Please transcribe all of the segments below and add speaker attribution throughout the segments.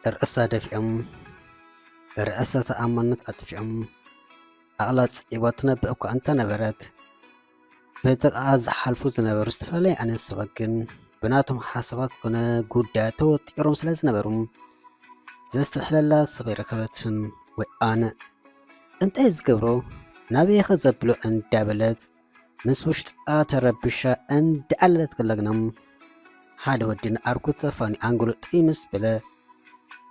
Speaker 1: رأسا دفئم رأسا تأمنت أتفئم أغلط إباتنا بأكو أنت نبرت بتقاز حلفوز نبر استفلالي أنا السبقن بناتهم حاسبات كنا قداتو تيروم سلاز نبرم زستحلال صغيرة كبتفن وأنا أنت إزقبرو نبي خزبلو أن دابلت مسوشت آتربشا أن دعلت كلاغنم حاد ودين أركو تفاني أنقلو تقيمس بلا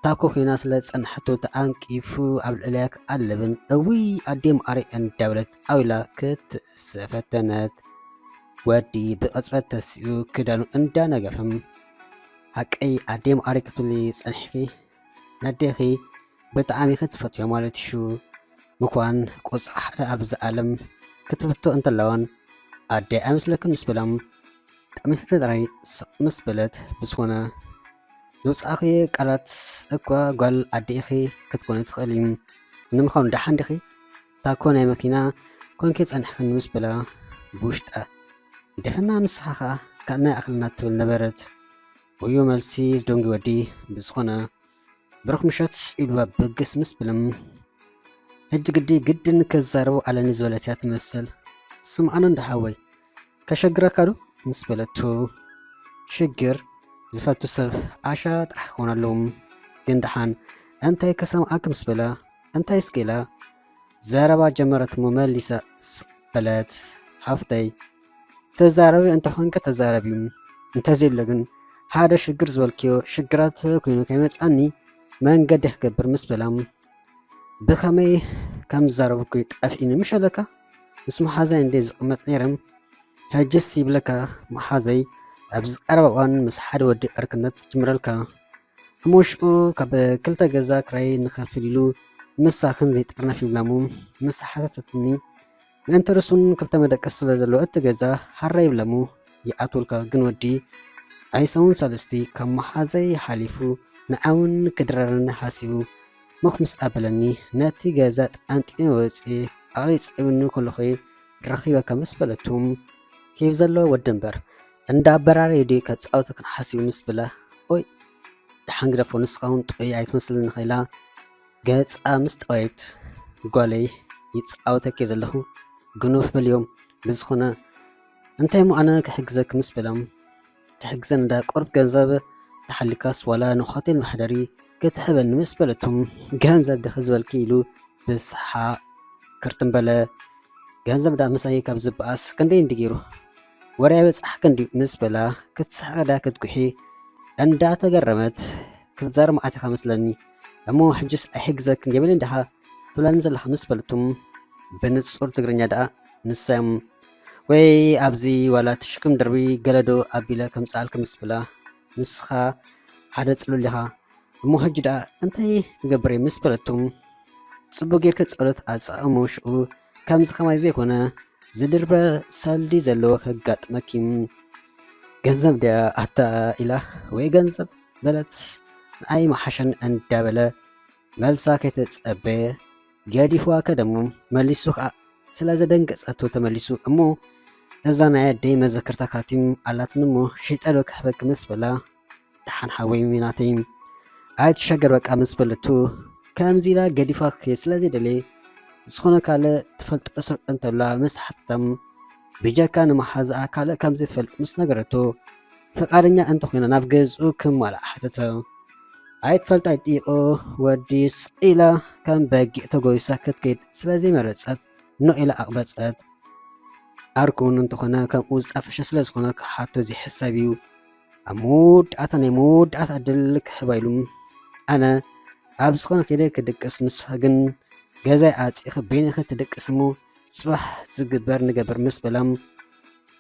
Speaker 1: تاكو خيناس لتصنحتو تأنكيفو قبل إليك ألبن أوي أديم أري أن دولت أولا كتسفتنت ودي بقصبت تسيو كدانو أندانا قفم هكي أديم أري كتولي صنحكي ندخي بتعامي خطفت يومالت شو مكوان قص حدا أبز ألم كتفتو أنت اللون أدي أمس لكن مسبلم تأميث تدري مسبلت بسونا زوج أخي قالت أقوى قال أديخي كتكون تخليم نمخون دحان دخي تاكون مكينة كون كيس أنحكن مسبلا بوشت دفنا نصحخة كأن أخلنا تبل نبرت ويوم السيز دونجي ودي بسخونة برخ مشت إلوا بقس مسبلم هج قدي قدن كزارو على نزولتها تمثل سمعنا ندحاوي كشجرة كارو مسبلتو شجر زفاتو سب عشات راح يكون لهم جندحان أنتي كسمعك مسبلا أنتي سكيلا زاربا جمرت مملسة بلد حفتي تزاربي أنت حنك تزاربي أنت زيلقن هذا شجر زوالكيو شجرات كينو كيمت أني من قد يحكبر مسبلام بخمي كم زاربكو يتقفين مش لك اسمو حازين ديز قمت نيرم هجسي بلك محازي أبز أربعان مسحر ودي أركنت جمرالك موشو كب كلتا جزا كراي نخافليلو مساخن زيت أرنا في بلامو مسحتتني أنت رسون كلتا مدك السلازلو أتجزا حراي بلامو يأتولك جنودي أيسون سالستي كم محازي حليفو نعاون كدرارن حاسبو مخمس أبلني ناتي جزات أنت إنوسي أريد أبنو كل خي رخيبة كمسبلتهم كيف زلو ودنبر عند براري دي كتصاوتك حاسب مسبله اوي تحنقرفو نسخون طبيعيت مثل نخيلا قاц مستويت قولي يتصاوتك يزلهو قنوف باليوم بزخونا انتي مو انا كحجزك مسبلم تحجزن دا قرب جنزب تحليكاس ولا نحاطي المحدري كتحبن مسبلتهم جنزب دا خزب الكيلو بسحا كرتن بلا جنزب دا مسايي كبزباس كندين ديجيرو ورا بصح كندي مسبلا كتسحقدا كتكحي اندا تجرمت كزار معاتي خمسلني امو حجس احجزك جبل اندها تولان زل خمس بلتم بنصور تغرنيا دا نسام وي ابزي ولا تشكم دربي قلدو ابيلا كم صالك مسبلا نسخه حدا صلولها امو حجدا انتي تغبري مسبلتم صبو غير كصلت اصاموشو كم زخماي زي كونه زدربا سالدي زلو خغاط مكيم ገንዘብ ዳ አታ ኢላ ወይ ገንዘብ በለት አይ ማሐሸን እንዳበለ መልሳ ከተጸበየ ገዲፉ ከደሞ መልሱ ስለዘደንገጸቶ ተመልሱ እሞ እዛና ያደይ መዘከርታ ካቲም አላትንሞ ሸይጣሎ ከበክ መስበላ ደሐን ሐወይ ሚናተይም አይት ሸገር በቃ መስበለቱ ከምዚላ ገዲፋ ስለዚህ ደለ ዝኾነ ካለ ትፈልጥ እስር እንተላ መስሐተም بجاكان محاز أكله كم زيت فلت مس نجرته فقارنيا أنت خوينا نافجزو كم ولا حتته عيد فلت عيد وديس إلى كم باقي تقوي سكت كيد سلازي مرتسات نو إلى أقبسات أركون أنت خوينا كم وزت أفش سلاز خوينا حتى زي حسابيو أمود أتاني مود أتدلك حبايلوم أنا أبز خوينا كده كدك اسمسهجن جزاء أتسيخ بيني خد تدك اسمه صباح زقبر نقبر مسبلم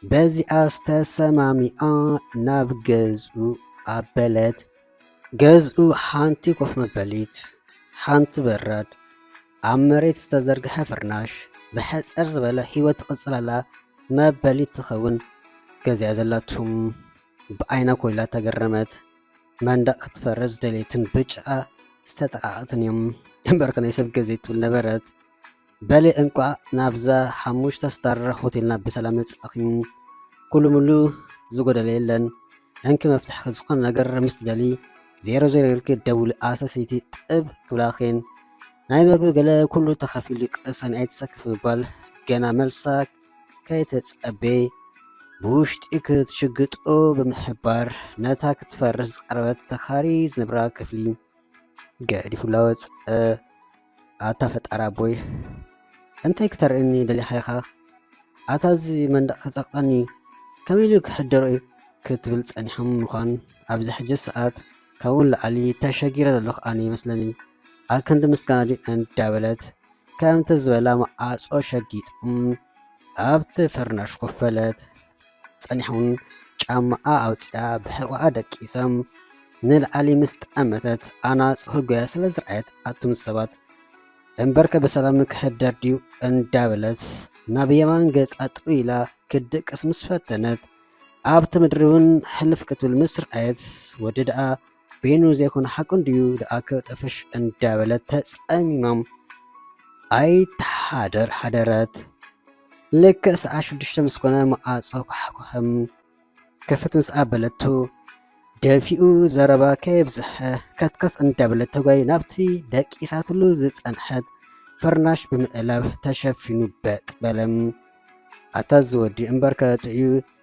Speaker 1: بازي استسمامي ناب جزء عبلت جزء حانتي كوف مبليت حانت براد عمريت استزرق حفرناش بحس أرز بلا هيوت قصلالا مبليت تخون جزي عزلاتهم بأينا كلها تقرمت من دق تفرز دليتن بجأة استطاعتنيم بركنا يسب جزيت والنبرت بلي انقا نابزا حموش تستر هوتيلنا بسلامة أخيم كل ملو زوجة ليلن انك مفتح خزقنا نجر مستدلي 00 ኢልክ ደውል ኣሰሰይቲ ጥብ ክብላኸን ናይ መግቢ ገለ ኩሉ ተኸፊሉ ቅሰን ኣይትሰክፍ ምባል ገና መልሳ ከይተጸበየ ብውሽጢ ክትሽግጦ ብምሕባር ነታ ክትፈርስ ዝቐረበት ተኻሪ ዝነብራ ክፍሊ ገዲፉላ ወፅአ። ኣታ ፈጣሪ ኣቦይ እንታይ ክተርእኒ ደሊኻ ኢኻ? ኣታዚ መንደቕ ከጸቕጠኒ ከመይ ኢሉ ክሕደሮ እዩ ክትብል ጸኒሖም ምዃን ኣብዚ ሕጂ ሰዓት ካብውን ላዕሊ ተሸጊረ ዘለኹ ኣነ ይመስለኒ። ኣብ ክንዲ ምስጋና ድዩ እንዳበለት ከምቲ ዝበላ መዓጾ ሸጊጦም ኣብቲ ፍርናሽ ኮፍ በለት። ጸኒሖም ጫማኣ ኣውፂኣ ብሕቑኣ ደቂሶም ንላዕሊ ምስ ጠመተት ኣናፁ ህጎያ ስለ ዝረኣየት ኣቱ ምስ ሰባት እምበርከ በሰላም ክሕደር ድዩ እንዳበለት ናብ የማን ገጻ ጥው ኢላ ክድቅስ ምስ ፈተነት ኣብቲ ምድሪ እውን ሕልፍ ክትብል ምስ ረኣየት ወዲ ደኣ ቤኑ ዘይኮነ ሓቁን ድዩ ደኣ ክጠፍሽ እንዳበለት ተጸሚሞም ኣይተሓደር ሓደረት። ልክዕ ሰዓት 6 ምስ ኮነ መዓጾ ኳሕኳሕም ከፍት ምስ ኣበለቶ ደፊኡ ዘረባ ከየብዝሐ ከትከት እንዳበለት ተጓይ ናብቲ ደቂሳትሉ ዝጸንሐት ፍርናሽ ብምእላብ ተሸፊኑ በጥበለም። ኣታ ዝወዲ እምበርከ ጥዑ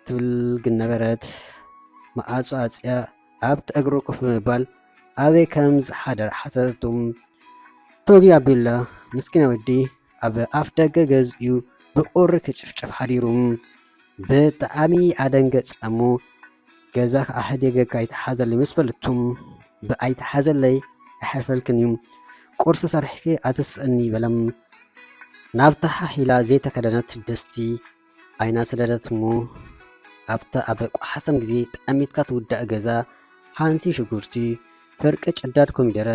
Speaker 1: ትብል ግን ነበረት። መዓጾ ኣጽያ ኣብቲ እግሩ ኮፍ ብምባል ኣበይ ከም ዝሓደረ ሓተቶም ቶጊ ኣቢላ ምስኪና ወዲ ኣብ ኣፍ ደገ ገዝኡ ብቁሪ ክጭፍጨፍ ሓዲሩ ብጣዕሚ ኣደንገጸሙ። ገዛ ከዓ ሕደገካ ኣይተሓዘለይ ምስ በለቱም ብኣይተሓዘለይ ኣይሓልፈልክን እዩ ቁርሲ ሰርሒኪ ኣትስእኒ በለም። ናብታ ሓሂላ ዘይተከደነት ድስቲ ኣይና ሰደደት እሞ ኣብታ ኣብ ቋሓሰም ግዜ ጠሚትካ ትውዳእ ገዛ ሓንቲ ሽጉርቲ፣ ፍርቂ ጭዳድ ኮሚደረ፣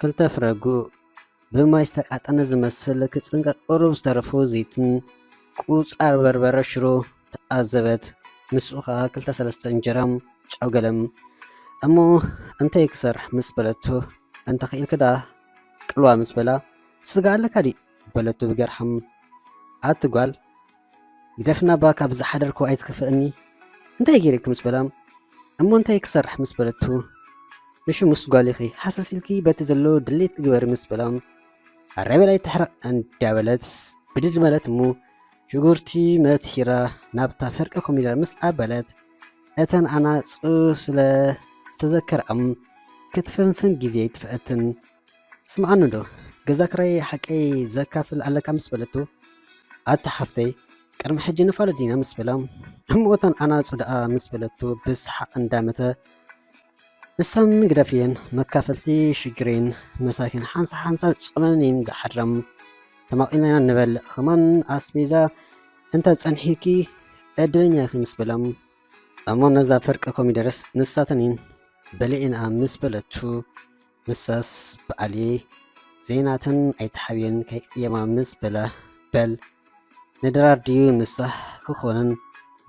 Speaker 1: ክልተ ፍረጉእ ብማይ ዝተቃጠነ ዝመስል ክጽንቀቅ ቁሩብ ዝተረፎ ዘይትን ቁጻር በርበረ ሽሮ ተኣዘበት። ምስኡ ከዓ 2-3 እንጀራም ጫው ገለም እሞ እንታይ ክሰርሕ ምስ በለቶ እንተኽኢልክ ዳ ቅልዋ ምስ በላ ስጋ ኣለካ ዲ በለቶ ብገርሐም። ኣትጓል ግደፍና ባ ካብ ዝሓደርኮ ኣይትክፍእኒ እንታይ ገይረክ ምስ በላ እሞ እንታይ ክሰርሕ ምስ በለቶ ንሹ ምስ ጓል ኢኺ ሓሰስ ኢልኪ በቲ ዘሎ ድሌት ክግበር ምስ በላ ኣረበላይ ተሕረቕ እንዳበለት ብድድ ማለት እሞ ሽጉርቲ መትሂራ ናብታ ፍርቂ ኮሚደረ ምስ ኣበለት እተን ኣናፁ ስለ ዝተዘከርኦም ክትፍንፍን ግዜ ትፍአትን። ስምዓኑ ዶ ገዛ ክራይ ሓቀይ ዘካፍል ኣለካ ምስ በለቶ ኣታ ሓፍተይ ቅድሚ ሕጂ ንፋለጥ ዲና ምስ በላ እሞተን ኣናፁ ደኣ ምስ በለቶ ብስሓቅ እንዳመተ ንሰን ግደፍየን መካፈልቲ ሽግሬን መሳኪን ሓንሳ ሓንሳ ጾመንን ዝሓድረም ተማቂልና ንበልዕ ኸማን ኣስቤዛ እንተ ጸንሒኪ ዕድለኛ ኢኺ ምስ በላም እሞ ነዛ ፍርቂ ኮሚደረስ ንሳተንን በሊዕና ምስ በለቱ ምሳስ በዓልየ ዜናትን ኣይተሓብየን ከይቅየማ ምስ በላ በል ንድራር ድዩ ምሳሕ ክኾነን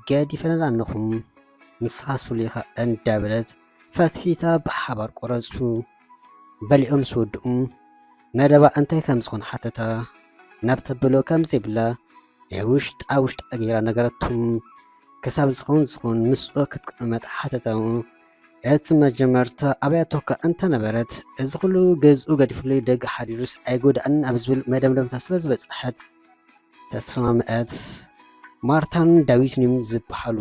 Speaker 1: ገዲፈነላ ኣለኹም ንስኻስ ፍሉይኻ እንዳበለት ፈትፊታ ብሓባር ቆረፁ። በሊኦም ስወድኡ መደባ እንታይ ከም ዝኾነ ሓተታ ናብ ተብሎ ከም ዘይብላ ናይ ውሽጣ ገይራ ነገረቱም ክሳብ ዝኸውን ምስኡ ክትቅመጥ ሓተታ። እቲ መጀመርታ ኣብያቶካ እንተነበረት እዚ ኩሉ ገዝኡ ገዲፍሉይ ደገ ሓዲሩስ ኣይጎዳእን ኣብ ዝብል መደምደምታ ስለ ዝበፅሐት ተስማምዐት። ማርታን ዳዊትን እዮም ዝበሃሉ።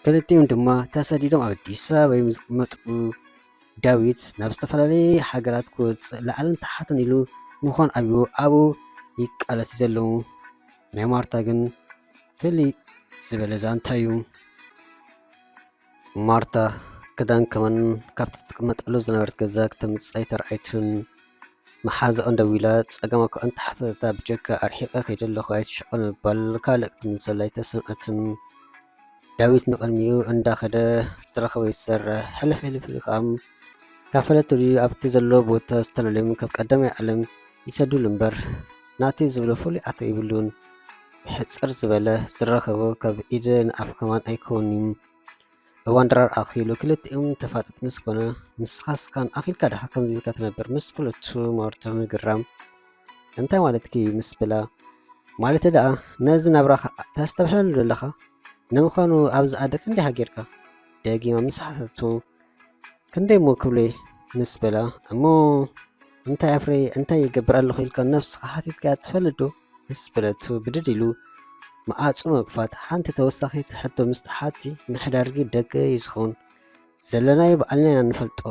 Speaker 1: ክልቲኦም ድማ ተሰዲዶም ኣብ ኣዲስ ኣበባ እዮም ዝቕመጡ። ዳዊት ናብ ዝተፈላለየ ሃገራት ክወፅእ ላዕልን ታሕትን ኢሉ ምዃን ኣብዩ ኣብኡ ይቃለስ ዘለዉ። ናይ ማርታ ግን ፍልይ ዝበለ ዛንታ እዩ። ማርታ ክዳን ከመን ካብቲ ትቅመጠሉ ዝነበረት ገዛ ክተምፅእ ተረኣይቱን መሓዘኦ ደው ኢላ ፀገማ እኳ እንተሓተታ ብጀካ ኣርሒቐ ከይደ ኣለኹ ኣይትሸቐን ምባል ካልእ ክትምልሰላ ኣይተሰምዐትን። ዳዊት ንቕድሚኡ እንዳኸደ ዝረኸበ ይሰርሕ ሕልፍ ኢሉ ከዓ ካብ ፈለቱ ድዩ ኣብቲ ዘሎ ቦታ ዝተለለዩ ካብ ቀዳማይ ዓለም ይሰድሉ እምበር ናተይ ዝብሎ ፍሉይ ኣቶ ይብሉን። ብሕፅር ዝበለ ዝረኸቦ ካብ ኢደ ንኣፍ ከማን ኣይከውን እዩ። እዋን ድራር ኣኺሉ ክልቲኦም ተፋጠጥ ምስ ኮነ ንስኻስካን ኣኺልካ ዳኻ ከምዚ ኢልካ ትነብር ምስ በለቱ ማርታ ምግራም እንታይ ማለትኪ ምስ በላ ማለት ደኣ ነዚ ናብራኻ ተስተብሐለሉ ዘለኻ ንምዃኑ ኣብዚ ኣደክ እንዲሃ ጌርካ ደጊማ ምስ ሓተቱ ክንደይ እሞ ክብሎ ምስ በላ እሞ እንታይ ኣፍሬ እንታይ ይገብር ኣለኹ ኢልካ ነፍስኻ ሓቲትካ ትፈልጥ ዶ ምስ በለቱ ብድድ ኢሉ መዓፁ መግፋት ሓንቲ ተወሳኺት ሕቶ ምስቲ ሓቲ ምሕዳርጊ ደገ ይዝኸውን ዘለናዮ በዓልና ኢና ንፈልጦ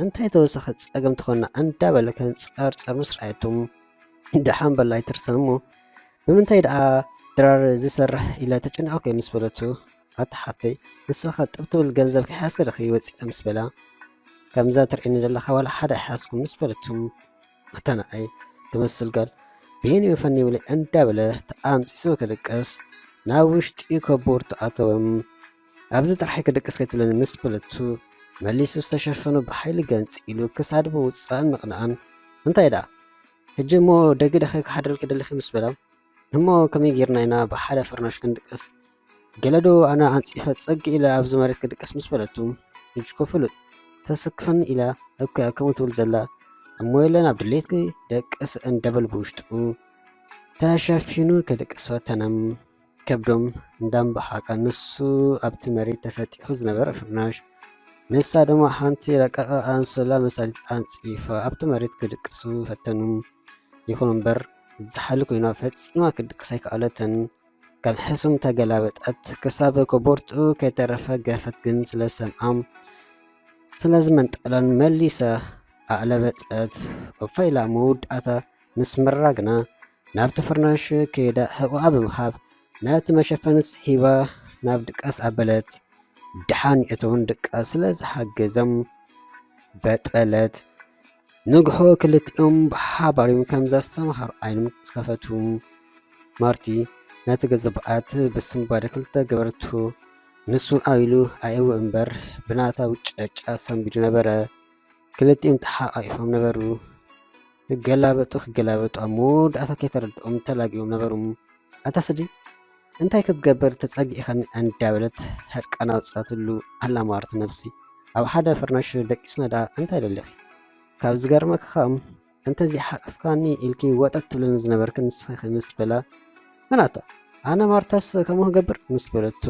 Speaker 1: እንታይ ተወሳኺ ፀገም ትኾና እንዳበለከን ፀርፀር ምስ ረኣየቶም ድሓን በላ ኣይትርሰን እሞ ብምንታይ ደኣ ድራር ዝሰርሕ ኢላ ተጨኒቐኮ ምስ በለቱ ኣታ ሓፍተይ ንስኻ ጥብ ትብል ገንዘብ ክሕያስከ ደኺ ወፂአ ምስ በላ ከምዛ ትርእኒ ዘለኻ ዋላ ሓደ ኣይሓስኩም ምስ በለቱ እታ ንኣይ ትመስል ጋል ብሄን ይፈኒ ብለ እንዳበለ ተኣምፂሱ ክድቀስ ናብ ውሽጢ ከቦር ተኣተወም ኣብዚ ጥራሒ ክድቅስ ከይትብለኒ ምስ በለቱ መሊሱ ዝተሸፈኑ ብሓይሊ ገንፂ ኢሉ ክሳድ ብምውፃእን ምቕናኣን እንታይ ደኣ ሕጂ እሞ ደጊ ደኺ ክሓደልክ ደለኺ ምስ በላ እሞ ከመይ ጌርና ኢና ብሓደ ፍርናሽ ክንድቅስ ገለዶ ኣነ ኣንፂፈ ፀጊ ኢለ ኣብዚ መሬት ክድቅስ ምስ በለቱ ሕጂ ኮፍሉጥ ተስክፈን ኢላ እኳ ከምኡ ትብል ዘላ እሞ የለን ኣብ ድሌት ደቅስ እንደበል ብውሽጡ ተሸፊኑ ክድቅስ ፈተነም ከብዶም እንዳንበሓቃ ንሱ ኣብቲ መሬት ተሰጢሑ ዝነበረ ፍርናሽ ንሳ ድማ ሓንቲ ረቀቐ ኣንሶላ መሳሊት ኣንፂፋ ኣብቲ መሬት ክድቅሱ ፈተኑ ይኹን እምበር ዝሓሊ ኮይና ፈፂማ ክድቅስ ኣይከኣለትን ከም ሕሱም ተገላበጠት ክሳብ ከቦርትኡ ከይተረፈ ገፈት ግን ስለሰምዓም ስለዝመንጠለን መሊሰ ኣዕለበጠት ወፈኢላ መውድኣታ ምስ ምራግና ናብቲ ፍርናሽ ከይዳ ሕቁኣ ብምሃብ ናቲ መሸፈንስ ሂባ ናብ ድቃስ ኣበለት ድሓን እተውን ድቃስ ስለዝሓገዘም በጠለት ንግሆ ክልቲኦም ብሓባሪም ከምዛ ዝተምሃሩ ዓይኖም ዝከፈቱ ማርቲ ነቲ ገዛ በኣት ብስምባደ ክልተ ገበርቱ ንሱ ኣኢሉ ኣየው እምበር ብናታ ውጨጫ ሰንቢዱ ነበረ ክልቲኦም ተሓቃቂፎም ነበሩ ክገላበጡ ኣብ መወዳእታ ከይተረድኦም ተላጊቦም ነበሩ ኣታ ስዲ እንታይ ክትገበር ተፀጊኢኸኒ እንዳበለት ሕርቃና ውፃትሉ ኣላማርት ነብሲ ኣብ ሓደ ፍርናሽ ደቂስና ዳ እንታይ ደለኺ ካብ ዝገርመካ እንተዚ ሓቅፍካኒ ኢልኪ ወጠት ትብለኒ ዝነበርክ ንስኺ ምስ በላ መናታ ኣነ ማርታስ ከምኡ ክገብር ምስ በለቶ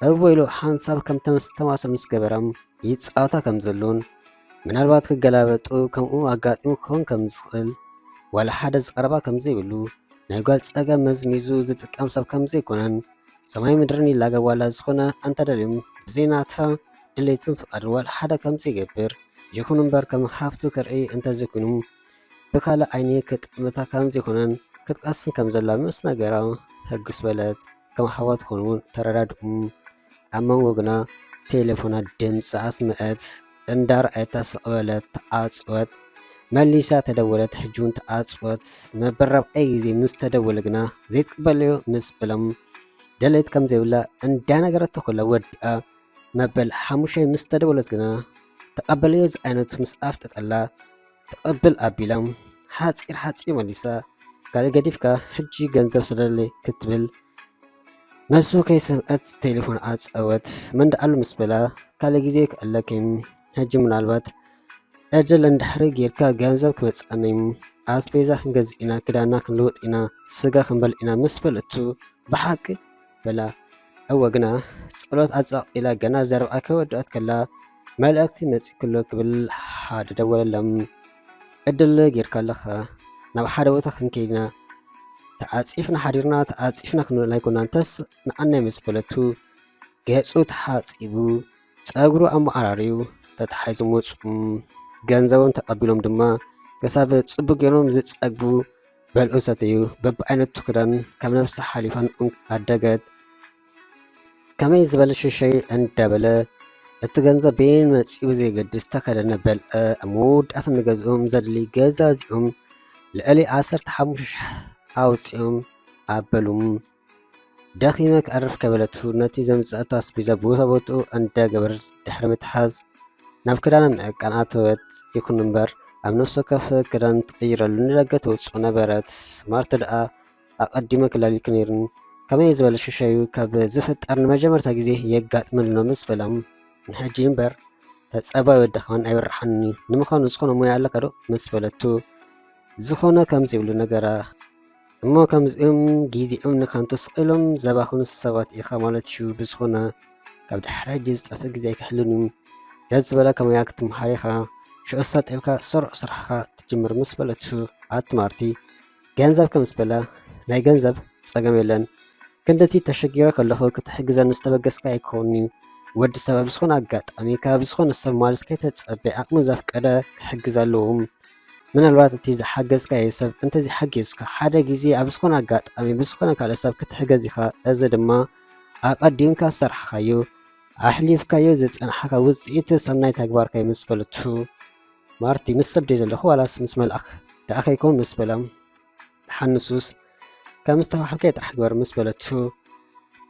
Speaker 1: እወኢሉ ሓንሳብ ከም ተማሰብ ምስ ገበራም ይፃወታ ከም ዘሎን ምናልባት ክገላበጡ ከምኡ ኣጋጢሙ ክኾን ከም ዝኽእል ዋላ ሓደ ዝቐረባ ከም ዘይብሉ ናይ ጓል ፀገም መዝሚዙ ዝጥቀም ሰብ ከም ዘይኮነን ሰማይ ምድርን ይላገብ ዋላ ዝኾነ እንተደልዮም ብዜናታ ድሌትን ፍቓድን ዋላ ሓደ ከም ዘይገብር ይኹን እምበር ከም ሃፍቱ ክርኢ እንተዘይኮይኑ ብካልእ ዓይኒ ክጥምታ ከም ዘይኮነን ክትቀስን ከም ዘላ ምስ ነገራ ሕጉስ በለት ከም ሓዋት ኮኑ ተረዳድኡ ኣብ መንጎ ግና ቴሌፎና ድምፂ ኣስምዐት እንዳርኣየታ ስቕበለት ተኣፅወት መሊሳ ተደወለት ሕጂውን ተኣፅወት መበራብኣይ ግዜ ምስ ተደወለ ግና ዘይትቅበለዮ ምስ በሎም ደሌት ከም ዘይብላ እንዳነገረቶ ኮላ ወዲኣ መበል 5 ምስ ተደወለት ግና ተቀበለዮ ዚ ዓይነቱ ምስ ኣፍጠጠላ ተቀብል ኣቢላ ሓፂር መሊሳ ካልእ ገዲፍካ ሕጂ ገንዘብ ስለለ ክትብል መልሱ ከይሰምዐት ቴሌፎን ኣፀወት መንዳኣሉ ምስ በላ ካልእ ግዜ ክእለክም ሕጂ ምናልባት ዕድል እንድሕሪ ጌርካ ገንዘብ ክመፅኣነይ ኣስቤዛ ክንገዝእ ኢና ክዳና ክንልውጥ ኢና ስጋ ክንበል ኢና ምስ በልእቱ ብሓቂ በላ እወ ግና ፀሎት ኣፃቂላ ገና ዘረብኣ ከወድኣት ከላ መልእክቲ መፂእ ክሎ ክብል ሓደ ደወለሎም ዕድል ጌርካ ኣለኻ ናብ ሓደ ቦታ ክንከይድና ተዓፂፍና ሓዲርና ተዓፂፍና ክንብል ኣይኮና እንተስ ንዓናይ ምስ በለቱ ገፁ ተሓፂቡ ፀጉሩ ኣመዓራርዩ ተታሓይዞም ወፁ ገንዘቦም ተቀቢሎም ድማ ክሳብ ፅቡቅ ገይሮም ዝፀግቡ በልዑ ሰተዩ በቢዓይነቱ ክዳን ካብ ነፍሲ ሓሊፋን ኣደገት ከመይ ዝበለ ሽሸይ እንዳበለ እቲ ገንዘብ ቤን መፂኡ ዘይገድስ ተከደነ በልዐ መወዳእታ ንገዝኦም ዘድሊ ገዛ እዚኦም ልዕሊ 15,000 ኣውፂኦም ኣበሉም ደኺመ ክዕርፍ ከበለቱ ነቲ ዘምፅአቶ ኣስቤዛ ቦታ ቦትኡ እንዳገበረት ድሕሪ ምትሓዝ ናብ ክዳን ምዕቃን ኣተወት ይኹን እምበር ኣብ ነፍሲ ወከፍ ክዳን ትቅይረሉ ንደገ ተውፅኦ ነበረት ማርቲ ደኣ ኣቀዲመ ክላሊክ ነይሩን ከመይ ዝበለ ሽሻዩ ካብ ዝፍጠር ንመጀመርታ ግዜ የጋጥመልና ምስ በላም ሕጂ እምበር ተፀባይ ወድኻን ኣይበርሓኒ ንምዃኑ ዝኾነ ሞያ ኣለካ ዶ ምስ በለቱ ዝኾነ ከም ዘይብሉ ነገራ እሞ ከምዚኦም ጊዜኦም ንከንቱ ስቂሎም ዘባኹኑ ሰባት ኢኻ ማለት እዩ ብዝኾነ ካብ ድሕሪ ሕጂ ዝጠፍእ ግዜ ኣይክሕልውን ደስ ዝበለካ ሞያ ክትመሃር ኢኻ ሽዑ ሰጢልካ ስሩዕ ስራሕካ ትጅምር ምስ በለቱ ኣትማርቲ ገንዘብ ከምስ በለ ናይ ገንዘብ ፀገም የለን ክንደቲ ተሸጊረ ከለኹ ክትሕግዘኒ ዝተበገስካ ኣይኮኒ ወዲ ሰብ ኣብ ዝኾነ ኣጋጣሚ ካብ ዝኾነ ሰብ ማልስ ከይተፀበየ ዓቕሙ ዘፍቀደ ክሕግዝ ኣለዎ ምናልባት እቲ ዝሓገዝካዮ ሰብ እንተዘይሓጊዝካ ሓደ ግዜ ኣብ ዝኾነ ኣጋጣሚ ብዝኾነ ካልእ ሰብ ክትሕገዝ ኢኻ እዚ ድማ ኣቐዲምካ ዝሰርሕካዮ ኣሕሊፍካዮ ዝፀንሐካ ውፅኢት ሰናይ ተግባርካ ምስ በለቱ ማርቲ ምስ ሰብ ደይ ዘለኹ ዋላስ ምስ መልኣኽ ደኣኸ ይኮን ምስ በላ ሓንሱስ ከም ዝተባሃልከ ጥራሕ ግበር ምስ በለቱ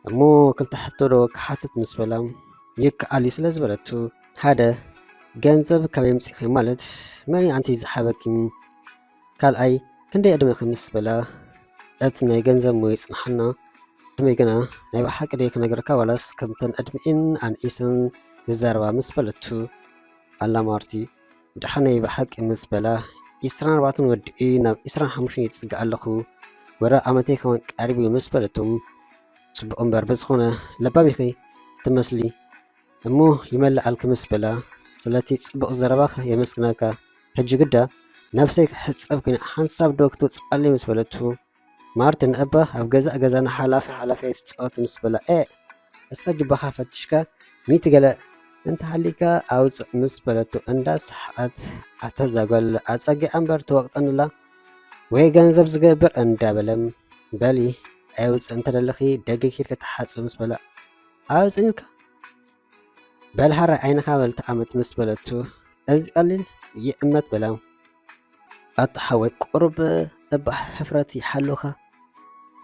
Speaker 1: እሞ ክልተ ሕቶ ዶ ክሓትት ምስ በላ ይከኣል እዩ ስለ ዝበለቱ ሓደ ገንዘብ ካበይ ምፂእኺ ማለት መን ኣንቲ ዝሓበኪ ካልኣይ ክንደይ ዕድመኺ ምስ በላ እቲ ናይ ገንዘብ ሞያ ይፅንሐልና ድመይ ግና ናይ ብሓቂ ደይ ክነገርካ ዋላስ ከምተን ዕድሚእን ኣንኢስን ዝዛረባ ምስ በለቱ ኣላ ማርቲ ድሓነይ ብሓቂ ምስ በላ 24 ወድኢ ናብ 25 ይፅጋ ኣለኹ ወደ ኣመተይ ከመን ቀሪቡ ምስ በለቱም ፅቡቕ እምበር ብዝኾነ ለባሚኺ ትመስሊ እሞ ይመላኣልክ ምስ በላ ስለቲ ፅቡቕ ዘረባኸ የመስግነካ ሕጂ ግዳ ነብሰይ ክሕፀብ ኮይነ ሓንሳብ ዶ ክትወፅኣለይ ምስ በለቱ ማርቲ ንኣባ ኣብ ገዛና ሓላፊ ትፃወት ምስ በላ እስካ ጅባኻ ፈትሽካ ሚት ገለ እንተሃሊካ ኣውፅእ ምስ በለቱ እንዳ ሰሓት ኣተዛጓል ኣፀጊዓ እምበር ትወቕጠንላ ወይ ገንዘብ ዝገብር እንዳበለም በሊ ኣይውፅእ እንተደለኺ ደገ ኪድካ ተሓፅብ ምስ በላ ኣውፅእ ኢልካ በልሃራ ዓይንኻ በልተኣመት ምስ በለቱ እዚ ቀሊል ይእመት በላ ኣተሓወይ ቁርብ እባ ሕፍረት ይሓሉኻ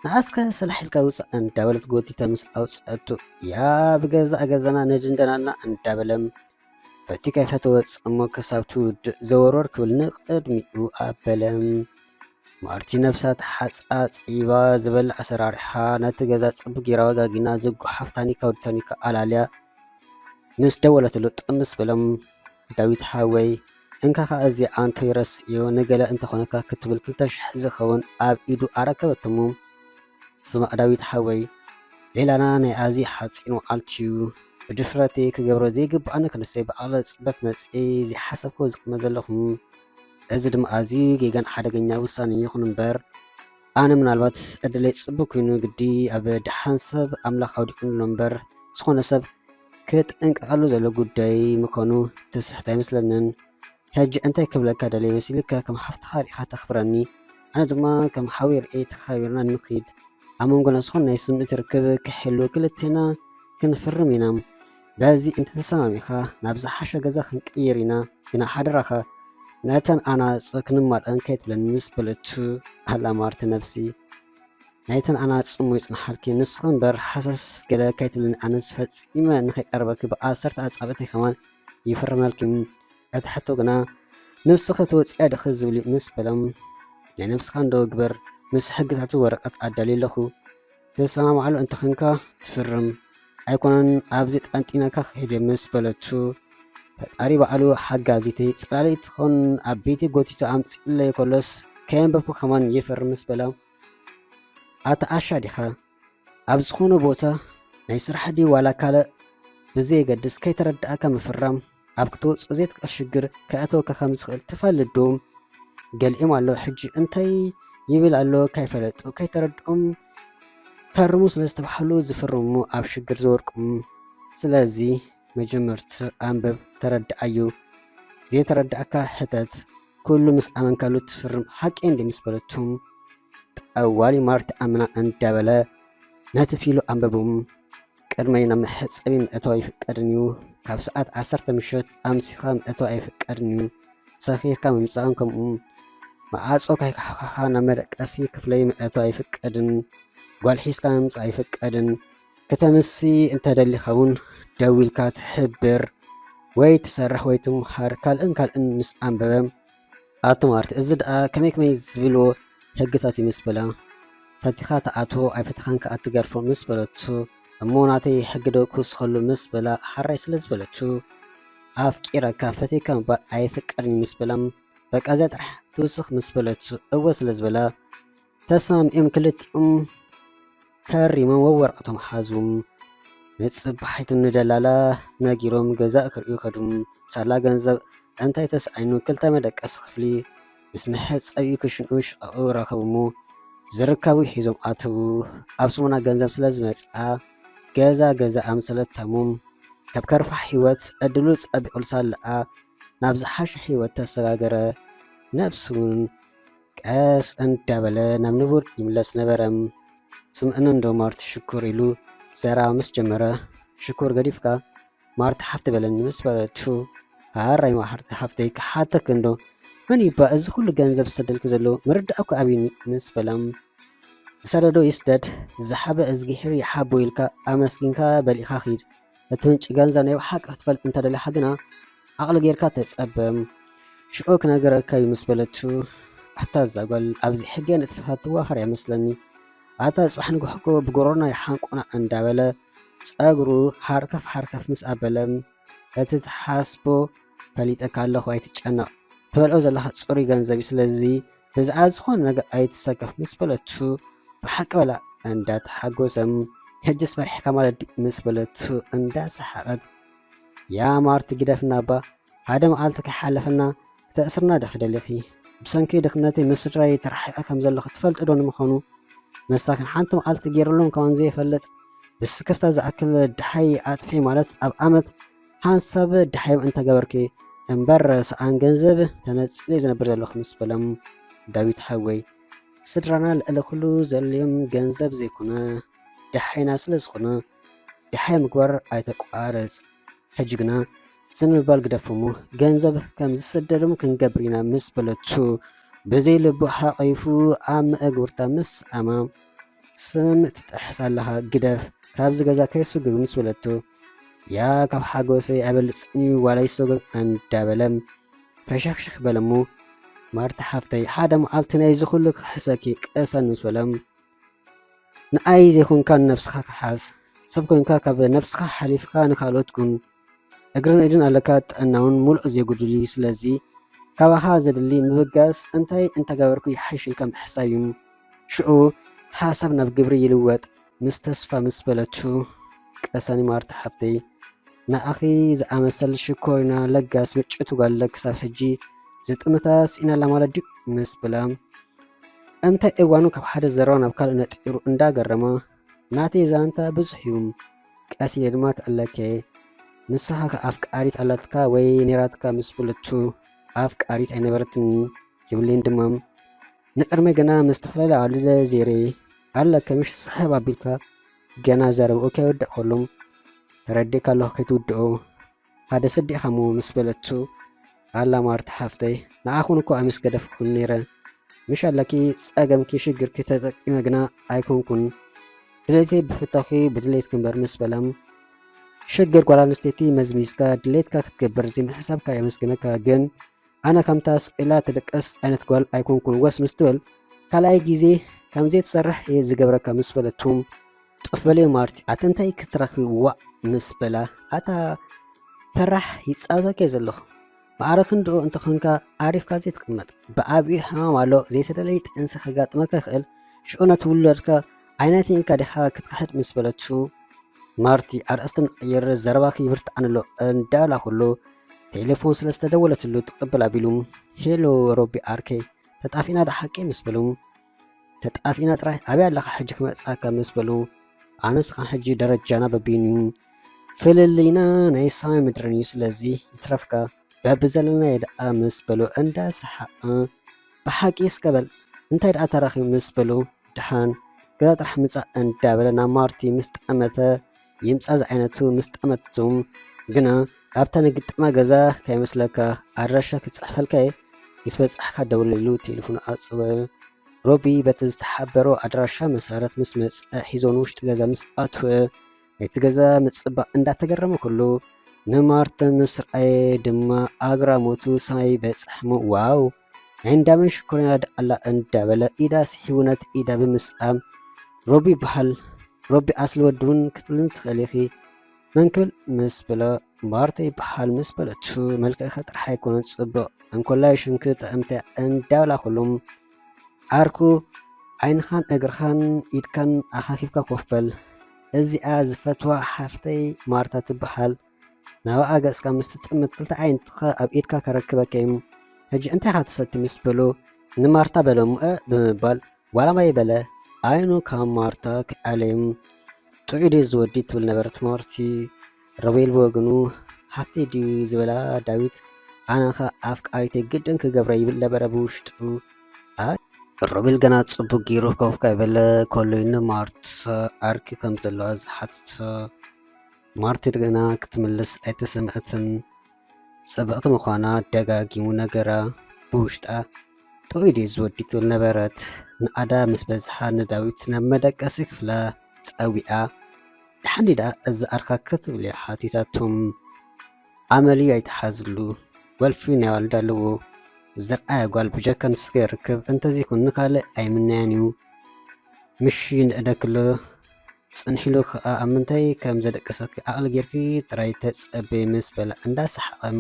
Speaker 1: ንኣስከ ሰላሒልካ ውፅእ እንዳበለት ጎቲተ ምስ ኣውፅአቱ ያ ብገዛና ነድንደናና እንዳበለም ፈቲካ ይፈተወ ፅሞ ክሳብ ትውድእ ዘወርወር ክብል ንቕድሚኡ ኣበለም ማርቲ ነብሳት ሓፃፂባ ዝበልዕ ኣሰራርሓ ነቲ ገዛ ፅቡቅ ጌራ ወጋጊና ዝጓሓፍ ታኒካ ወዲ ታኒካ ኣላልያ ምስ ደወለትሉ ጥምስ በሎም ዳዊት ሓወይ እንካኻ እዚ ኣንቶ ይረስዮ ንገለ እንተኾነካ ክትብል 2,000 ዝኸውን ኣብ ኢዱ ኣረከበትሙ ስማዕ ዳዊት ሓወይ ሌላና ናይ ኣዚ ሓፂን መዓልቲ እዩ ብድፍረቴ ክገብሮ ዘይግባኣኒ ክንሰይ በዓለ ፅበት መፅኤ ዘይሓሰብኮ ዝቅመ ዘለኹም እዚ ድማ ኣዝዩ ጌጋን ሓደገኛ ውሳነ ይኹን እምበር ኣነ ምናልባት ዕድለይ ፅቡቅ ኮይኑ ግዲ ኣብ ድሓን ሰብ ኣምላኽ ኣውዲቑንሎ እምበር ዝኾነ ሰብ ክጥንቀቐሉ ዘሎ ጉዳይ ምዃኑ ትስሕት ኣይመስለንን ሕጂ እንታይ ክብለካ ደለይ መሲልካ ከም ሓፍትኻ ሪኢኻ ተኽብረኒ ኣነ ድማ ከም ሓዊ ርኤ ተኸቢርና ንኽይድ ኣብ መንጎና ዝኾነ ናይ ስምዒት ርክብ ክሕሉ ክልቴና ክንፍርም ኢና በዚ እንተተሰማሚኻ ናብ ዝሓሸ ገዛ ክንቅይር ኢና ግና ሓደራኻ ነተን ኣናፅ ክንማልአን ከይትብለኒ ምስ በለቱ ኣላ ማርቲ ነብሲ ናይተን ኣናፅ ሞ ይፅንሓልኪ ንስኽ እምበር ሓሰስ ገለ ከይትብለኒ ኣነስ ፈፂመ ንኸይቀርበኪ ብኣሰርተ ኣፃብዕተይ ከማን ይፍርመልኪ እቲ ሕቶ ግና ንስኺ ተወፅያ ድኺ ዝብል ምስ በሎም ናይ ነብስኻ እንዶ ግበር ምስ ሕግታቱ ወረቐት ኣዳልየለኹ ተሰማምዓሉ እንተኮንካ ትፍርም ኣይኮነን ኣብዚ ጠንጢነካ ክሄድ ምስ በለቱ ፈጣሪ ባዕሉ ሓጋዚተይ ፅላሊት ትኾን ኣብ ቤቴ ጎቲቱ ኣምፂለይ ኮሎስ ከየንበብኩ ከማን ይፈርም ምስ በላ ኣተኣሻ ዲኻ ኣብ ዝኾነ ቦታ ናይ ስራሕ ዲ ዋላ ካልእ ብዘየገድስ ከይተረዳእካ ምፍራም ኣብ ክትወፅኦ ዘይትክእል ሽግር ከእተወካ ከም ዝኽእል ትፈልጥ ዶ ገሊኦም ኣሎ ሕጂ እንታይ ይብል ኣሎ ከይፈለጡ ከይተረድኦም ፈርሙ ስለ ዝተባሃሉ ዝፍርሙ ኣብ ሽግር ዝወርቁም ስለዚ መጀመርቲ ኣንበብ ተረዳእዩ ዘይተረዳእካ ሕተት ኩሉ ምስ ኣመንካሉ ትፍርም ሓቂ እንዲ ምስ በለቱም ጠዋሊ ማርቲ ኣምና እንዳበለ ነቲ ፊሉ ኣንበቡም ቅድመይ ናብ መሕፀቢ ምእተው ኣይፍቀድን እዩ ካብ ሰዓት 10 ምሸት ኣምሲኻ ምእተው ኣይፍቀድን እዩ ሰኺርካ ምምፃእን ከምኡ ማዓፆ ካይካሓኻ ናብ መደቀሲ ክፍለይ ምእተው ኣይፍቀድን ጓል ሒዝካ ምምፃእ ኣይፍቀድን ከተምሲ እንተደሊኻ እውን ደዊልካ ትሕብር ወይ ትሰርሕ ወይ ትምሃር ካልእን ምስ ኣንበበ ኣትማርቲ እዚ ደኣ ከመይ ዝብልዎ ሕግታት ምስ በላ ፈቲኻ ተኣትዎ ኣይፈቲኻን ከዓ ትገርፎ ምስ በለቱ እሞ ናተይ ሕጊ ዶ ክውስኸሉ ምስ በላ ሓራይ ስለ ዝበለቱ ኣፍቂረካ ፈቲካ ምባል ኣይፍቀድን ምስ በላ በቃ እዚኣ ጥራሕ ትውስኽ ምስ በለቱ እወ ስለ ዝበላ ተሰማሚኦም ክልቲኦም ፈሪሞም ወረቐቶም ሓዙም ንፅባሒቱ ንደላላ ነጊሮም ገዛእ ክርእዩ ከዱም ሳላ ገንዘብ እንታይ ተስዓይኑ ክልተ መደቀስ ክፍሊ ምስ ምሕት ፀብኡ ክሽንኡ ሽቐቑ ረኸቡ እሞ ዝርከቡ ሒዞም ኣተዉ ኣብ ስሙና ገንዘብ ስለ ዝመፅኣ ገዛ ገዛ ኣምሰለተሙም ካብ ከርፋሕ ህይወት ዕድሉ ፀቢቑሉ ሳለኣ ናብ ዝሓሸ ህይወት ተሰጋገረ ነብሱ እውን ቀስ እንዳበለ ናብ ንቡር ይምለስ ነበረም ስምዕን እንዶ ማርቲ ሽኩር ኢሉ ዘራባ ምስ ጀመረ ሽኩር ገዲፍካ ማርቲ ሓፍቲ በለኒ ምስ በለቱ ሃራይ ሓፍተይ ክሓተክ እንዶ መን ይባ እዚ ኩሉ ገንዘብ ዝሰደልክ ዘሎ ምርዳእኩ ኣብኒ ምስ በላም ዝሰደዶ ይስደድ ዝሓበ እዝጊሕር ይሓቦ ኢልካ ኣመስጊንካ በሊእካ ኺድ እቲ ምንጪ ገንዘብ ናይ ሓቂ ክትፈልጥ እንተደሊኻ ግና ዓቕሊ ጌርካ ተፀበም ሽዑ ክነገረካ እዩ ምስ በለቱ ኣታ ዛጓል ኣብዚ ሕገ ንጥፍታትዋ ሃር ይመስለኒ ኣታ ፅባሕ ንግሕኮ ብጎሮና ይሓንቁና እንዳበለ ፀጉሩ ሓርከፍ ምስ ኣበለም እቲ ትሓስቦ ፈሊጠካ ኣለኹ ኣይትጨነቕ ትበልዖ ዘለኻ ፅሩይ ገንዘብ እዩ ስለዚ ብዛዕባ ዝኾነ ነገር ኣይትሰከፍ ምስ በለቱ ብሓቂ በላ እንዳተሓጎሰም ሕጅስ ፈሪሕካ ማለት ምስ በለቱ እንዳሰሓቐት ያ ማርቲ ግደፍና እባ ሓደ መዓልቲ ከይሓለፈና ክተእስርና ዶ ክደሊኺ ብሰንኪ ድኽነተይ ምስ ስድራይ ተራሒቐ ከም ዘለኹ ትፈልጥ ዶ ንምዃኑ መሳክን ሓንቲ መዓልቲ ገይሩሎም ከማን ዘይፈልጥ ብስክፍታ ዝኣክል ድሓይ ኣጥፊ ማለት ኣብ ዓመት ሓንሳብ ድሓይ እንተገበርኪ እምበር ሰኣን ገንዘብ ተነፅለ ዝነብር ዘለኹ ምስ በሎም ዳዊት ሓወይ ስድራና ልዕሊ ኩሉ ዘልዮም ገንዘብ ዘይኮነ ድሓይና ስለ ዝኾነ ድሓይ ምግባር ኣይተቋረፅ ሕጂ ግና ዝንብባል ግደፍሙ ገንዘብ ከም ዝሰደድም ክንገብር ኢና ምስ በለቱ ብዘይ ልቡ ሓቒፉ ኣብ መእግብርታ ምስ ኣማ ስም ትጥሕስ ኣለኻ ግደፍ ካብዚ ገዛ ከይስግግ ምስ በለቱ ያ ካብ ሓጎሰይ ኣይበልፅኒ ዋላ ይሰግግ እንዳበለም ፈሻክሽክ በለሙ ማርቲ ሓፍተይ ሓደ መዓልቲ ናይ ዝኩሉ ክሕሰኪ ቀሰን ምስ በለም ንኣይ ዘይኮንካ ነብስኻ ክሓዝ ሰብ ኮይንካ ካብ ነብስኻ ሓሊፍካ ንካልኦት ኩን እግርን ኢድን ኣለካ ጥዕናውን ሙሉእ ዘይጉድል እዩ ስለዚ ካባኻ ዘድሊ ምብጋስ እንታይ እንተገበርኩ ይሓይሽ ኢልካ ምሕሳብ እዩ ሽዑ ሓሳብ ናብ ግብሪ ይልወጥ ምስ ተስፋ ምስ በለቱ ቀሰኒ ማርቲ ሓፍተይ ንኣኺ ዝኣመሰል ሽኮሪና ለጋስ ምጭቱ ጓለ ክሳብ ሕጂ ዝጥምታስ ኢና ለማለት ድዩ ምስ በላ እንታይ እዋኑ ካብ ሓደ ዘረባ ናብ ካልእ ነጢሩ እንዳገረማ ናተይ ዛንታ ብዙሕ እዩ ቀሲለ ድማ ክእለከ ንስኻ ከኣፍቃሪት ኣላትካ ወይ ኔራትካ ምስ በለቱ ኣፍቃሪት ኣይነበረትን ይብለኝ ድማ ንቅድመ ገና ምስ ተፈላለየ ኣሉለ ዜሬ ኣለ ከምሽ ስሕብ ኣቢልካ ገና ዘረብኦ ከይወድእ ከሎም ተረዲእካ ኣለኹ ከይትውድኦ ሓደ ሰዲእኻሞ ምስ በለቱ ኣላ ማርቲ ሓፍተይ ንኣኹን እኮ ኣምስ ገደፍኩን ነይረ ምሽ ኣለኪ ፀገምኪ ሽግርኪ ተጠቂመ ግና ኣይኮንኩን ድሌተይ ብፍታኺ ብድሌት ክንበር ምስ በላም ሽግር ጓል ኣንስተይቲ መዝሚዝካ ድሌትካ ክትገብር ዘይምሕሳብካ የመስግነካ ግን ኣነ ከምታ ስኢላ ተደቀስ ዓይነት ጓል ኣይኮንኩን ወስ ምስ ትብል ካልኣይ ግዜ ከምዘይ ትሰርሕ እየ ዝገብረካ ምስ በለቱ ጥፍ በልዮ ማርቲ ኣተ እንታይ ክትረኽቢ ዋእ ምስ በላ ኣታ ፈራሕ ይፃወተከ ዘለኹ ማዕረኽ እንድኦ እንተኾንካ ኣሪፍካ ዘይትቅመጥ ብዓብዪ ሕማም ኣሎ ዘይተደለይ ጥንሲ ከጋጥመካ ይኽእል ሽዑ ነቲ ውለድካ ዓይነት ኢልካ ዲኻ ክትካሕድ ምስ በለቱ ማርቲ ኣርእስቲ ንቀይር ዘረባ ክይብርትዓን ኣሎ እንዳብላ ኩሉ ቴሌፎን ስለ ዝተደወለትሉ ትቅብል ኣቢሉ ሄሎ ሮቢ ኣርኬ ተጣፊና ዶ ሓቂ ምስ በሉ ተጣፊና ጥራይ ኣብያ ኣለኻ ሕጂ ክመፅኣካ ምስ በሉ ኣነስኻን ሕጂ ደረጃና በቢኑ ፍልልይና ናይ ሰማይ ምድርን እዩ ስለዚ ይትረፍካ በብዘለና የደኣ ምስ በሉ እንዳሰሓቐ ብሓቂ ስከበል እንታይ ደኣ ተራኺቡ ምስ በሉ ድሓን ገዛ ጥራሕ ምፃእ እንዳበለ ናብ ማርቲ ምስ ጠመተ ይምፃ ዝዓይነቱ ምስ ጠመትቱም ግና ኣብታ ንግጥማ ገዛ ከይመስለካ ኣድራሻ ክትፅሕፈልካየ ምስ በፅሕካ ደውለሉ ቴሌፎን ኣፅበ ሮቢ በቲ ዝተሓበሮ ኣድራሻ መሰረት ምስ መፅእ ሒዞን ውሽጢ ገዛ ምስ ኣትወ ናይቲ ገዛ ምፅባቕ እንዳተገረመ ኩሉ ንማርቲ ምስ ረኣየ ድማ ኣግራሞቱ ሰማይ በፅሕሞ ዋው ናይ እንዳመን ሽኮሪና ደኣላ እንዳበለ ኢዳ ስሒውነት ኢዳ ብምስኣም ሮቢ በሃል ሮቢ ኣስሊ ወዲ እውን ክትብልን ትኽእል ኢኺ መን ክብል ምስ በለ ማርቲ ይበሃል ምስ በለቱ መልክዕኸ ጥራሕ ኣይኮነን ፅቡቕ እንኮላይ ሽንክ ጥዕምተ እንዳብላ ኩሎም ዓርኩ ዓይንኻን እግርኻን ኢድካን ኣኻኺብካ ኮፍ በል እዚኣ ዝፈትዋ ሓፍተይ ማርታ ትበሃል ናብኣ ገጽካ ምስ ትጥምት ክልተ ዓይንትኻ ኣብ ኢድካ ከረክበካ እዩ ሕጂ እንታይ ኢኻ ትሰቲ ምስ በሎ ንማርታ በሎም ብምባል ዋላማይ በለ ዓይኑ ካብ ማርታ ክኣለዮም ጥዑይ ድዩ ዝወዲ ትብል ነበረት ማርቲ ሮቤል ብወግኑ ሃፍተይ ድዩ ዝበላ ዳዊት ኣነኻ ኣፍቃሪተይ ግድን ክገብረ ይብል ነበረ ብውሽጡ ሮቤል ገና ጽቡቅ ገይሩ ከውፍካ ይበለ ኮሎይን ማርት ኣርኪ ከም ዘለዋ ዝሓትት ማርቲ ገና ክትምልስ ኣይተሰምዐትን ጽብቕቲ ምዃና ደጋጊሙ ነገራ ብውሽጣ ጥዑይ ድዩ ዝወዲ ትብል ነበረት ንኣዳ ምስ በዝሓ ንዳዊት ናብ መደቀሲ ክፍላ ፀዊዓ ድሓንዲዳ እዚ ኣርካ ክትብል እያ ሓቲታቶም ኣመልዩ ኣይተሓዝሉ ወልፊ ናይ ዋልዳ ኣለዎ ዘርኣያ ጓል ብጀካ ንስከ ይርክብ እንተዘይኩን ንካልእ ኣይምናያን እዩ ምሺ ንእደክሎ ጽንሒሉ ከዓ ኣብ ምንታይ ከም ዘደቀሰኪ ኣቕሊ ጌርኪ ጥራይ ተጸበይ ምስ በላ እንዳሰሓቐም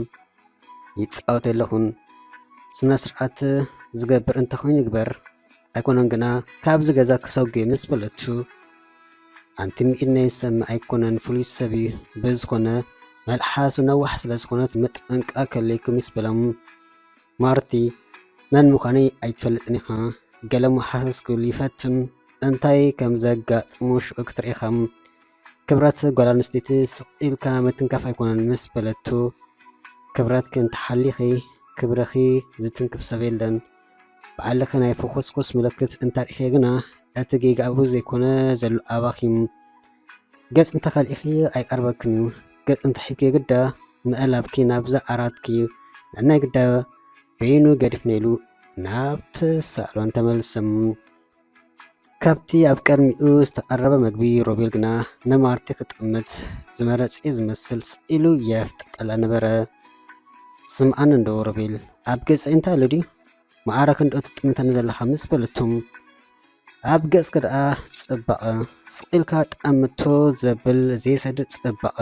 Speaker 1: ይፃወት ኣለኹን ስነ ስርዓት ዝገብር እንተኾይኑ ይግበር ኣይኮነን ግና ካብዚ ገዛ ክሰጉ ምስ በለቱ ኣንቲ ሚኢድናይ ዝሰምዕ ኣይኮነን ፍሉይ ሰብ እዩ ብዝኾነ መልሓሱ ነዋሕ ስለ ዝኾነት ምጥንቃቕ ከለይኩም ምስ በሎም ማርቲ መን ምዃነይ ኣይትፈልጥን ኢኻ ገለ መሓሰስ ክብል ይፈትን እንታይ ከም ዘጋጥሞ ሽዑ ክትርኢኸም ክብረት ጓል ኣንስተይቲ ስቂልካ ምትንካፍ ኣይኮነን ምስ በለቱ ክብረት ክንተሓሊኺ ክብረኺ ዝትንክፍ ሰብ የለን ባዕልኺ ናይ ፎኮስኮስ ምልክት እንታሪእኸ ግና እቲ ጌጋ ኣብኡ ዘይኮነ ዘሎ ኣባኺም ገጽ እንተኸሊእኺ ኣይቀርበክን እዩ ገጽ እንተሒብኪ ግዳ ምእላብኪ ናብዛ ኣራትኪ ንናይ ግዳ በይኑ ገዲፍ ነይሉ ናብቲ ሳሎን ተመልሰም ካብቲ ኣብ ቀድሚኡ ዝተቐረበ መግቢ ሮቤል ግና ንማርቲ ክጥምት ዝመረፀ ዝመስል ስኢሉ የፍጥጠላ ነበረ ስምዓን እንዶ ሮቤል ኣብ ገጽ እንታይ ኣሎ ድዩ ማዕረክ እንዶ ትጥምተኒ ዘለኻ ምስ በለቶም ኣብ ገጽ ከደኣ ጽባቐ ስቂልካ ጠምቶ ዘብል ዘይሰድድ ጽባቐ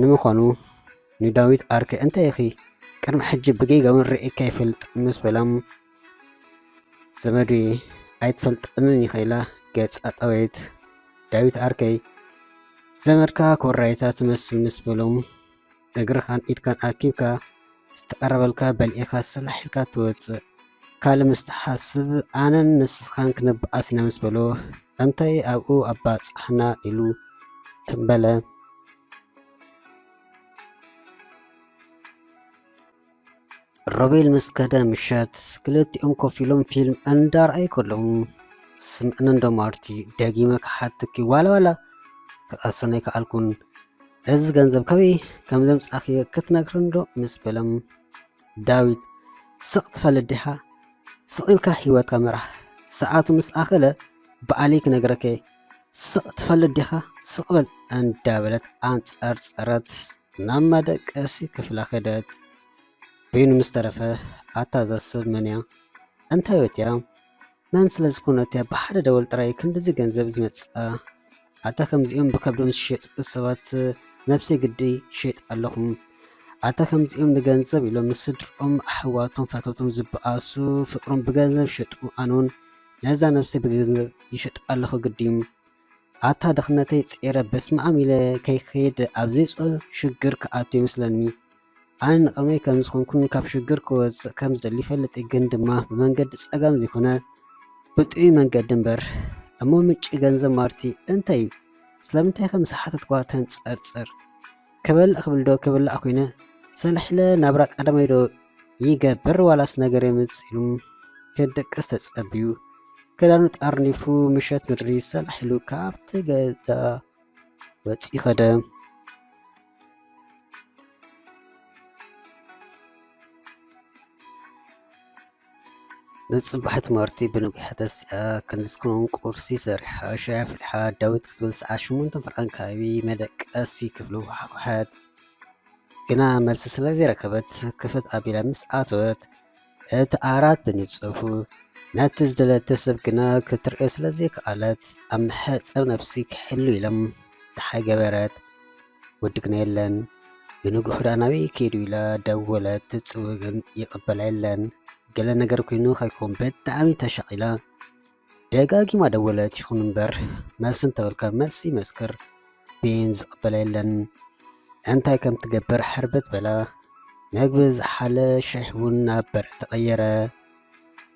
Speaker 1: ንምዃኑ ንዳዊት ኣርከ እንታይ ኢኺ ቅድሚ ሕጂ ብጌጋውን ርኢካ ይፈልጥ ምስ በላም ዘመዱ ኣይትፈልጥንን ይኸኢላ ገጽ ኣጠወይት ዳዊት ኣርከይ ዘመድካ ኮራይታ ትመስል ምስ በሎም እግርኻን ኢድካን ኣኪብካ ዝተቐረበልካ በልዒኻ ሰላሒልካ ትወፅእ ካልእ ምስ ትሓስብ ኣነን ንስኻን ክንበኣስ ኢና ምስ በሎ እንታይ ኣብኡ ኣባፅሕና ኢሉ ትንበለ ሮቤል ምስ ከደ ምሸት ክልቲኦም ኮፍ ኢሎም ፊልም እንዳርኣዩ ከለዉ ስምዕን እንዶ ማርቲ ደጊመ ክሓትኪ ዋላ ክቐስነ ይከኣልኩን እዚ ገንዘብ ከበይ ከም ዘምጻእኽዮ ክትነግረን ዶ ምስ በሎም ዳዊት ስቕ ትፈልጥ ዲኻ ስቒልካ ሂወትካ ምራሕ ሰዓቱ ምስ ኣኸለ በዓለይ ክነግረከ ስቕ ትፈልጥ ዲኻ ስቕ በል እንዳበለት ኣንጸርጸረት ናብ መደቀሲ ክፍላ ከደት በይኑ ምስ ተረፈ ኣታዛስብ መንያ እንታይ ወትያ መን ስለ ዝኾነት እያ ብሓደ ደወል ጥራይ ክንዲዚ ገንዘብ ዝመጽኣ ኣታ ከምዚኦም ብከብዶም ዝሸጡ ሰባት ነብሰይ ግዲ ይሸጡ ኣለኹም ኣታ ከምዚኦም ንገንዘብ ኢሎም ምስድርኦም ኣሕዋቶም ፈተውቶም ዝበኣሱ ፍቅሮም ብገንዘብ ሸጡ ኣነውን ነዛ ነብሰይ ብገንዘብ ይሸጡ ኣለኹ ግዲም ኣታ ድኽነተይ ጼረ በስመኣም ኢለ ከይኸይድ ኣብ ዘይፅኦ ሽግር ክኣቱ ይመስለኒ ኣነ ንቕድመይ ከም ዝኾንኩን ካብ ሽግር ክወፅእ ከም ዝደሊ ይፈልጥ ግን ድማ ብመንገዲ ፀጋም ዘይኮነ ብጥዑይ መንገዲ እምበር እሞ ምንጪ ገንዘብ ማርቲ እንታይ እዩ ስለምንታይ ከም ሰሓተት ጓ ተንፀርፅር ክበልዕ ክብል ዶ ክብላዕ ኮይነ ሰልሒለ ናብራ ቀዳማይ ዶ ይገብር ዋላስ ነገር የምፅ ኢሉ ክደቅስ ተፀቢዩ ክዳኑ ጣርኒፉ ምሸት ምድሪ ሰልሒሉ ካብቲ ገዛ ወፂኡ ኸደ ንጽባሕት ማርቲ ብንጉሕ ተስኣ ክንስኩን ቁርሲ ሰሪሓ ሻይ ኣፍሊሓ ዳዊት ክትብል ሰዓት 8 ፍርቓን ከባቢ መደቀሲ ክፍሉ ሓኩሓት ግና መልሲ ስለ ዘይረከበት ክፍት ኣቢላ ምስ ኣተወት እቲ ኣራት ብንፅፉ ነቲ ዝደለተ ሰብ ግና ክትርእዮ ስለ ዘይከኣለት ኣብ መሕፀብ ነብሲ ክሕሉ ኢሎም ድሓይ ገበረት ወዲ ግና የለን ብንጉሕ ዳ ናበይ ከይዱ ኢላ ደወለት ትፅውዕ ግን ይቕበላ የለን ገለ ነገር ኮይኑ ከይኮን ብጣዕሚ ተሻቂላ ደጋጊማ ደወለት ይኹን እምበር መልሲ እንተበልካ መልሲ መስክር ቤን ዝቕበላ የለን እንታይ ከም ትገብር ሕርበት በላ ምግቢ ዝሓለ ሽሕ እውን ናብ በርዕ ተቐየረ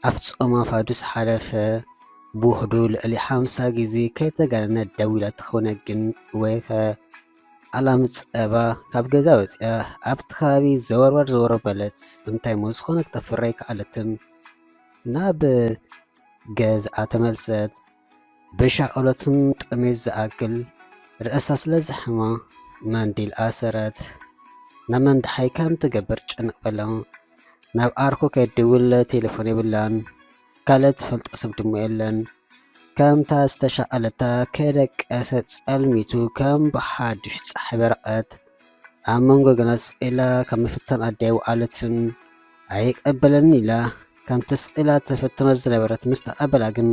Speaker 1: ኣፍ ጾማ ፋዱስ ሓለፈ ብውህዱ ልዕሊ 50 ግዜ ከይተጋነነ ደው ኢላ ትኾነ ግን ወይኸ ኣላም ፀባ ካብ ገዛ ወፂያ ኣብቲ ከባቢ ዘወርወር በለት እንታይ ሞ ዝኾነ ክተፍረይ ከኣለትን ናብ ገዝኣ ተመልሰት ብሻቀሎትን ጥሜት ዝኣክል ርእሳ ስለ ዝሕማ መንዲል ኣሰረት ናብ መንድሓይ ከም ትገብር ጭንቅ በላ ናብ ኣርኮ ከይድውል ቴሌፎን የብላን ካልኦት ትፈልጦ ሰብ ድማ የለን ከምታ ዝተሻቀለታ ከደቀሰ ጸልሚቱ ከም ብሓድሽ ፀሓይ በረቐት ኣብ መንጎ ገና ስኢላ ካብ ምፍተን ኣዳይ ወኣለትን ኣይቀበለኒ ኢላ ከም ተስኢላ ተፈትኖ ዝነበረት ምስ ተቐበላ ግን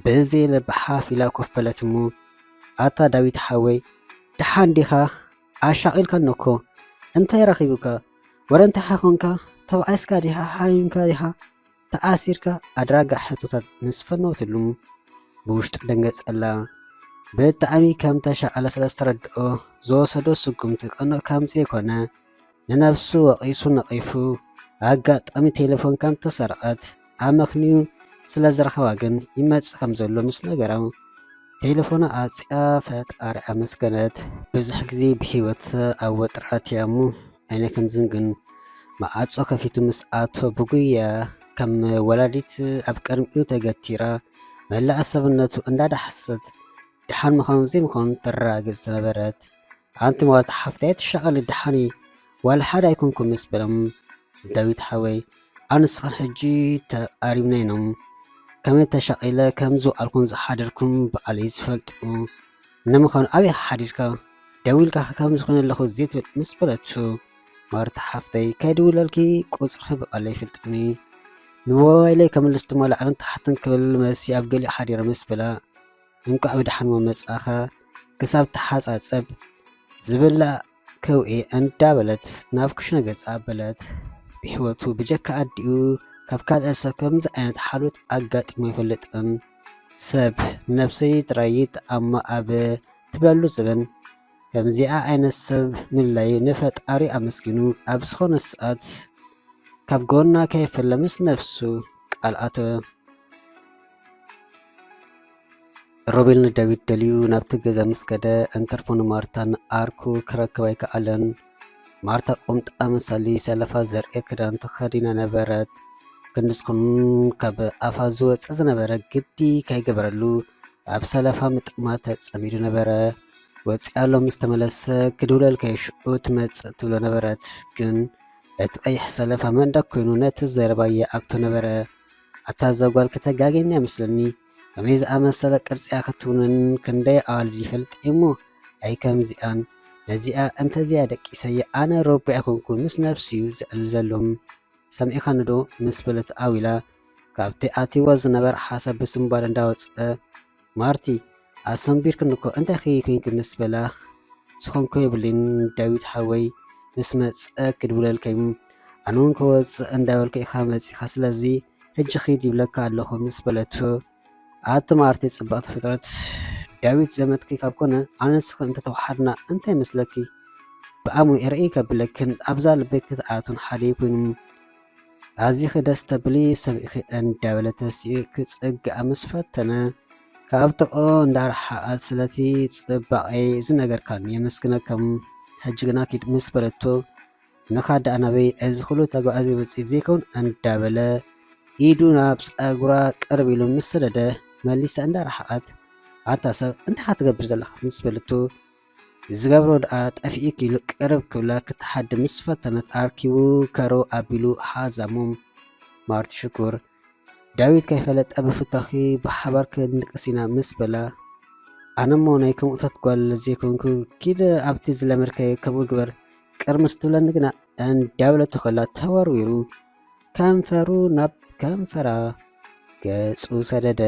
Speaker 1: ብዘይ ልቢ ሓፍ ኢላ ኮፍ በለት እሞ ኣታ ዳዊት ሓወይ ድሓን ዲኻ ኣሻቂልካ ነኮ እንታይ ረኺቡካ ወረ እንታይ ሓኾንካ ተባዓስካ ዲኻ ሓዩንካ ዲኻ ተኣሲርካ ኣድራጋ ሕቶታት ምስ ፈነወትሉ ብውሽጡ ደንገጸላ ብጣዕሚ ከም ተሻቀለ ስለ ዝተረድኦ ዝወሰዶ ስጉምቲ ቀንዕ ከም ዘይኮነ ንነብሱ ወቒሱ ነቒፉ ኣጋጣሚ ቴሌፎን ከም ተሰረቐት ኣመኽንዩ ስለ ዝረኸባ ግን ይመጽእ ከም ዘሎ ምስ ነገራ ቴሌፎና ኣፅያ ፈጣሪ ኣመስገነት ብዙሕ ግዜ ብሂወት ኣብ ወጥረት እያ እሞ ኣይነ ከምዝን ግን ማዓፆ ከፊቱ ምስ ኣቶ ብጉያ ከም ወላዲት ኣብ ቅድሚኡ ተገቲራ መላእ ሰብነቱ እንዳዳሓሰት ድሓን ምዃኑ ዘይምዃኑ ተራግፅ ዝነበረት ኣንቲ መዋልቲ ሓፍታይ ትሻቐሊ ድሓኒ ዋላ ሓደ ኣይኮንኩም ምስ በሎም ዳዊት ሓወይ ኣንስኻን ሕጂ ተቃሪብና ኢኖም ከመይ ተሻቂለ ከምዚ ኣልኩን ዝሓደርኩም በዓለይ ዝፈልጡ ንምዃኑ ኣብይ ሓዲርካ ደው ኢልካ ከም ዝኾነ ኣለኹ ዘይትብል ምስ በለቱ ማርቲ ሓፍተይ ከይድውለልኪ ቁፅርኺ በዓለይ ይፍልጥኒ ንሞባይለይ ከምልስ ድማ ላዕልን ታሕትን ክብል መሲ ኣብ ገሊእ ሓዲረ ምስ በላ እንቋዕ ብድሓን መመፃኸ ክሳብ ተሓፃፀብ ዝብላዕ ከውዒ እንዳበለት ናብ ክሽነ ገጻ ኣበለት ብሕይወቱ ብጀካ ኣዲኡ ካብ ካልእ ሰብ ከምዚ ዓይነት ሓልዮት ኣጋጢሞ ኣይፈልጥን ሰብ ነብሰይ ጥራይ ተኣማ ኣብ ትብለሉ ዘበን ከምዚኣ ዓይነት ሰብ ምላይ ንፈጣሪ ኣመስጊኑ ኣብ ዝኾነ ሰዓት ካብ ጎና ከይፈለ ምስ ነፍሱ ቃልኣቶ ሮቤል ንዳዊት ደልዩ ናብቲ ገዛ ምስ ከደ እንተርፎ ንማርታን ኣርኩ ክረክብ ኣይከኣለን ማርታ ቁምጣ መሳሊ ሰለፋ ዘርኢ ክዳን ተኸዲና ነበረት ክንድስኹን ካብ ኣፋ ዝወፅእ ዝነበረ ግዲ ከይገበረሉ ኣብ ሰለፋ ምጥማት ተጸሚዱ ነበረ ወፂኣሎ ምስ ተመለሰ ክድውለል ከይሽኡ ትመጽእ ትብሎ ነበረት ግን እቲ ቀይሕ ሰለፋ መንደቅ ኮይኑ ነቲ ዘረባየ ኣብቶ ነበረ ኣታ ዘጓል ከተጋገኛ ይመስለኒ ከመይ ዝኣመሰለ ቅርፂያ ክትውንን ክንደይ ኣዋልድ ይፈልጥ እሞ ኣይ ከምዚኣን ነዚኣ እንተዚያ ደቂሰየ ኣነ ሮቢ ኣይኮንኩን ምስ ነብስዩ ዝዕል ዘሎም ሰሚዕኻ ንዶ ምስ በለት ኣዊላ ካብቲ ኣትይዎ ዝነበረ ሓሳብ ብስምባል እንዳወፅአ ማርቲ ኣሰንቢርክን እኮ እንታይ ኸይኮንክ ምስ በላ ዝኾንኮ የብልን ዳዊት ሓወይ ምስ መፀ ክድውለልከዩ ኣነ እውን ከወፅእ እንዳበልከ ኢኻ መፂኻ ስለዚ ሕጂ ኺድ ይብለካ ኣለኹ ምስ በለቱ ኣቲ ማርቲ ፅባቕቲ ፍጥረት ዳዊት ዘመትኪ ካብ ኮነ ኣነስኺ እንተተዋሓድና እንታይ መስለኪ ብኣሙ ርአይ ከብለክን ኣብዛ ልበይ ክትኣቱን ሓደ ይኮይኑ ኣዚኺ ደስ ተብሊ ሰብኢኺ እንዳበለተሲኡ ክፅግኣ ምስ ፈተነ ካብ ጥቆ እንዳረሓቓት ስለቲ ፅባቐይ ዝነገርካን የመስግነከም ሕጂ ግና ኪድ ምስ በለቶ ንኻዳ ኣናበይ እዚ ኩሉ ተጓዓዚ መፅእ ዘይከውን እንዳበለ ኢዱ ናብ ፀጉራ ቅርብ ኢሉ ምስ ሰደደ መሊሳ እንዳረሓቓት ኣታ ሰብ እንታይ ካ ትገብር ዘለኻ ምስ በለቶ ዝገብሮ ደኣ ጠፊኢክ ኢሉ ቅርብ ክብላ ክትሓዲ ምስ ፈተነት ኣርኪቡ ከሮ ኣቢሉ ሓዛሞም ማርቲ ሽኩር ዳዊት ከይፈለጠ ብፍታኺ ብሓባር ክንድቅስ ኢና ምስ በላ ኣነሞ ናይ ከምኡታት ጓል ዘይኮንኩ ኪደ ኣብቲ ዝለመድከዮ ከምኡ ግበር ቅርሚ ስትብለኒ ግና እንዳብለቱ ከላ ተወርዊሩ ከንፈሩ ናብ ከንፈራ ገፁ ሰደደ